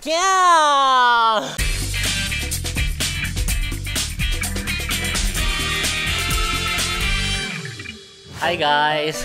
Yeah! Hi guys!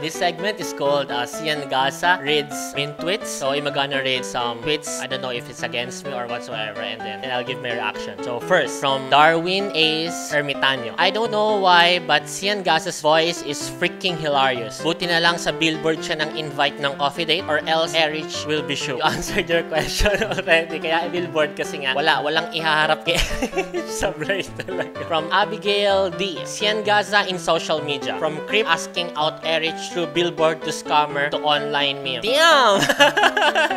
This segment is called Sian Gaza Reads Mean Tweets. So I'm gonna read some tweets. I don't know if it's against me or whatsoever, and then I'll give my reaction. So first, from Darwin Ace Ermitanio. I don't know why, but Sian Gaza's voice is freaking hilarious. Buti na lang sa billboard siya ng invite ng coffee date, or else Erich will be shook. You answered your question already. Kaya billboard kasi nga, walang ihaharap kay Erich. Sablay talaga. From Abigail D. Sian Gaza in social media. From Creep asking out Erich through billboard to scammer to online meme. Damn!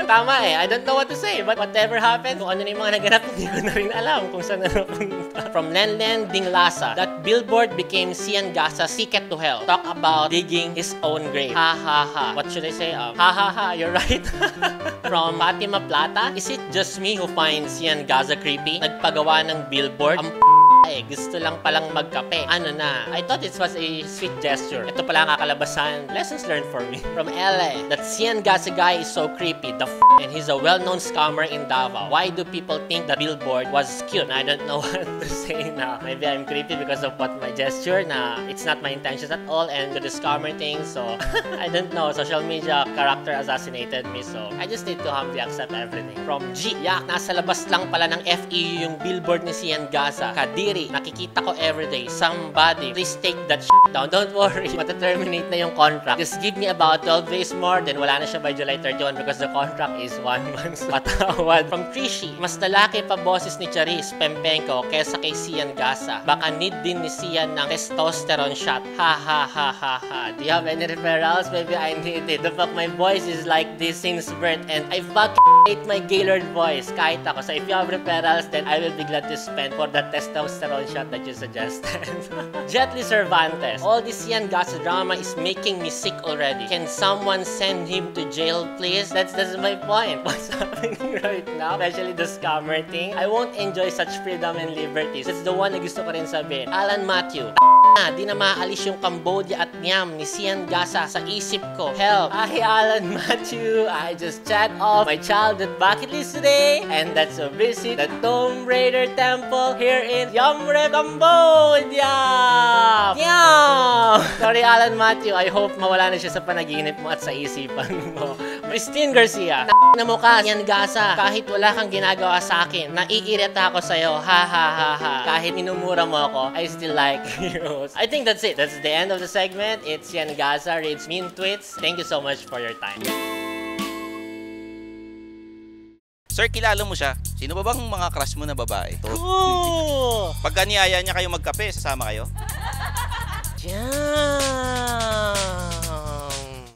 Tama eh. I don't know what to say. But whatever happened, kung ano na yung mga naganap, hindi ko na rin alam kung saan na napunta. From Lenlen Dinglasa. That billboard became Sian Gaza's ticket to hell. Talk about digging his own grave. Ha ha ha. What should I say? Ha ha ha. You're right. From Fatima Plata. Is it just me who finds Sian Gaza creepy? Nagpagawa ng billboard? Gusto lang palang magkape. Ano na? I thought it was a sweet gesture. Ito pala ang kakalabasan. Lessons learned for me. From LA. That Sian Gaza guy is so creepy. And he's a well-known scammer in Davao. Why do people think the billboard was cute? I don't know what to say now. Maybe I'm creepy because of what my gesture na it's not my intentions at all, and the scammer thing, so I don't know. Social media character assassinated me, so I just need to humbly accept everything. From G. Yak, nasa labas lang pala ng FEU yung billboard ni Sian Gaza. Kadiri, nakikita ko everyday. Somebody, please take that shit down. Don't worry, mataterminate na yung contract. Just give me about 12 days more, then wala na siya by July 31 because the contract is 1 month. Patawad. From Trishi, mas lalaki pa boses ni Charis Pempenko kesa kay Sian Gaza. Baka need din ni Sian ng testosterone shot. Ha ha ha ha ha. Do you have any referrals? Maybe I need it. The fact my voice is like this since birth, and I fucking hate my Gaylord voice. Kahit ako. So if you have referrals, then I will be glad to spend for the testosterone shot that you suggested. Jetly Cervantes. All this Sian Gaza drama is making me sick already. Can someone send him to jail, please? That's my point. What's happening right now? Especially the scammer thing. I won't enjoy such freedom and liberties. That's the one na gusto ko rin sabihin. Alan Matthew. Di na maalis yung Cambodia at Niam ni Sian Gaza sa isip ko. Help! Hi, Alan Matthew. I just chat off my childhood bucket list today, and that's a visit the Tomb Raider temple here in Siem Reap, Cambodia. Yeah! Sorry, Alan Matthew. I hope mawala na siya sa panaginip mo at sa isipan mo. Christine Garcia. Na mukha, Sian Gaza. Kahit wala kang ginagawa sa akin, naiirita ako sa'yo. Ha ha ha ha. Kahit inumura mo ako, I still like you. I think that's it. That's the end of the segment. It's Sian Gaza Reads Mean Tweets. Thank you so much for your time. Sir, kilala mo siya? Sino ba bang mga crush mo na babae? Ooh! Pagka niyaya niya kayo magkape, sasama kayo?